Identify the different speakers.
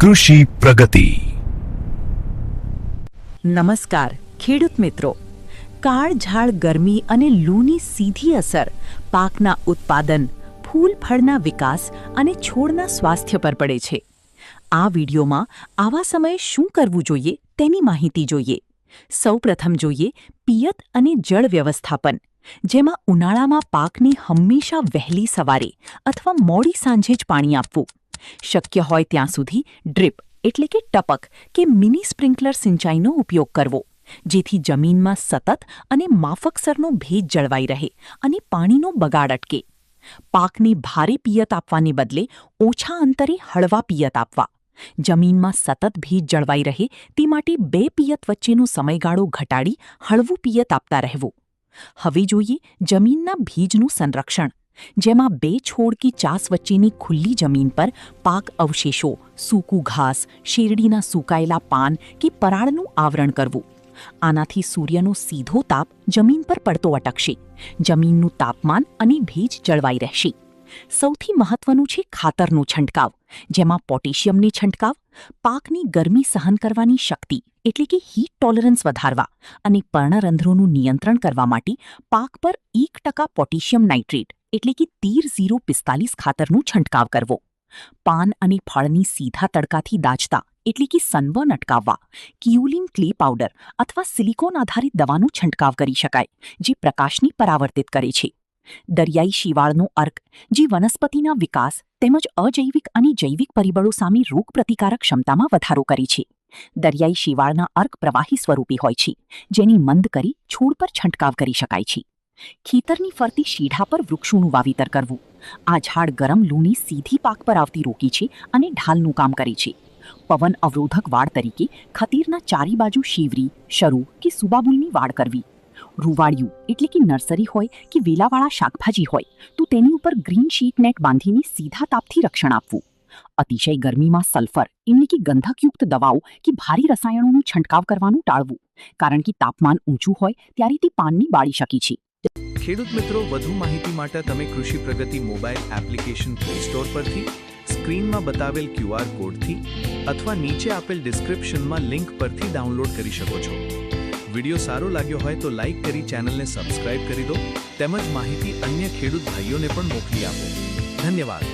Speaker 1: કૃષિ પ્રગતિ.
Speaker 2: નમસ્કાર ખેડૂત મિત્રો. કાળઝાળ ગરમી અને લૂની સીધી અસર પાકના ઉત્પાદન, ફૂલ ફળના વિકાસ અને છોડના સ્વાસ્થ્ય પર પડે છે. આ વિડીયોમાં આવા સમયે શું કરવું જોઈએ તેની માહિતી જોઈએ. સૌપ્રથમ જોઈએ પિયત અને જળ વ્યવસ્થાપન, જેમાં ઉનાળામાં પાકને હંમેશા વહેલી સવારે અથવા મોડી સાંજે જ પાણી આપવું. શક્ય હોય ત્યાં સુધી ડ્રીપ એટલે કે ટપક કે મિની સ્પ્રિંકલર સિંચાઈનો ઉપયોગ કરવો, જેથી જમીનમાં સતત અને માફકસરનો ભેજ જળવાઈ રહે અને પાણીનો બગાડ અટકે. પાકને ભારે પિયત આપવાને બદલે ઓછા અંતરે હળવા પિયત આપવા. જમીનમાં સતત ભેજ જળવાઈ રહે તે માટે બે પિયત વચ્ચેનો સમયગાળો ઘટાડી હળવું પિયત આપતા રહેવું. હવે જોઈએ જમીનના ભેજનું સંરક્ષણ, જેમાં બે છોડ કે ચાસ વચ્ચેની ખુલ્લી જમીન પર પાક અવશેષો, સૂકું ઘાસ, શેરડીના સૂકાયેલા પાન કે પરાળનું આવરણ કરવું. આનાથી સૂર્યનો સીધો તાપ જમીન પર પડતો અટકશે, જમીનનું તાપમાન અને ભેજ જળવાઈ રહેશે. સૌથી મહત્વનું છે ખાતરનો છંટકાવ, જેમાં પોટેશિયમને છંટકાવ પાકની ગરમી સહન કરવાની શક્તિ એટલે કે હીટ ટોલરન્સ વધારવા અને પર્ણરંધ્રોનું નિયંત્રણ કરવા માટે પાક પર 1% પોટેશિયમ નાઇટ્રેટ એટલે કે 13-0-45 ખાતરનું છંટકાવ કરવો. પાન અને ફળની સીધા તડકાથી દાઝતા એટલે કે સનબર્ન અટકાવવા કિયુલિન ક્લે પાવડર અથવા સિલિકોન આધારિત દવાનો છંટકાવ કરી શકાય, જે પ્રકાશને પરાવર્તિત કરે છે. દરિયાઈ શિવાળનો અર્ક, જે વનસ્પતિના વિકાસ તેમજ અજૈવિક અને જૈવિક પરિબળો સામે રોગપ્રતિકારક ક્ષમતામાં વધારો કરે છે. દરિયાઈ શિવાળના અર્ક પ્રવાહી સ્વરૂપે હોય છે, જેની મંદ કરી છોડ પર છંટકાવ કરી શકાય છે. ખેતરની ફરતી શીઢા પર વૃક્ષોનું વાવેતર કરવું. આ ઝાડ ગરમ લૂની સીધી પાક પર આવતી રોકે છે અને ઢાલનું કામ કરે છે. પવન અવરોધક વાડ તરીકે ખતીરના ચારે બાજુ શેવરી, શરૂ કે સુબાબુલની વાડ કરવી. રૂવાળિયું એટલે કે નર્સરી હોય કે વેલાવાળા શાકભાજી હોય તો તેની ઉપર ગ્રીન શીટ નેટ બાંધીને સીધા તાપથી રક્ષણ આપવું. અતિશય ગરમીમાં સલ્ફર એટલે કે ગંધકયુક્ત દવાઓ કે ભારે રસાયણોનો છંટકાવ કરવાનું ટાળવું, કારણ કે તાપમાન ઊંચું હોય ત્યારે તે પાનની બાળી શકે છે.
Speaker 3: ખેડૂત મિત્રો, વધુ માહિતી માટે તમે કૃષિ પ્રગતિ મોબાઈલ એપ્લિકેશન પ્લે સ્ટોર પરથી, સ્ક્રીનમાં બતાવેલ QR કોડથી અથવા નીચે આપેલ ડિસ્ક્રિપ્શનમાં લિંક પરથી ડાઉનલોડ કરી શકો છો. વિડિયો સારો લાગ્યો હોય તો લાઈક કરી ચેનલને સબસ્ક્રાઇબ કરી દો, તેમજ માહિતી અન્ય ખેડૂત ભાઈઓને પણ મોકલી આપો. ધન્યવાદ.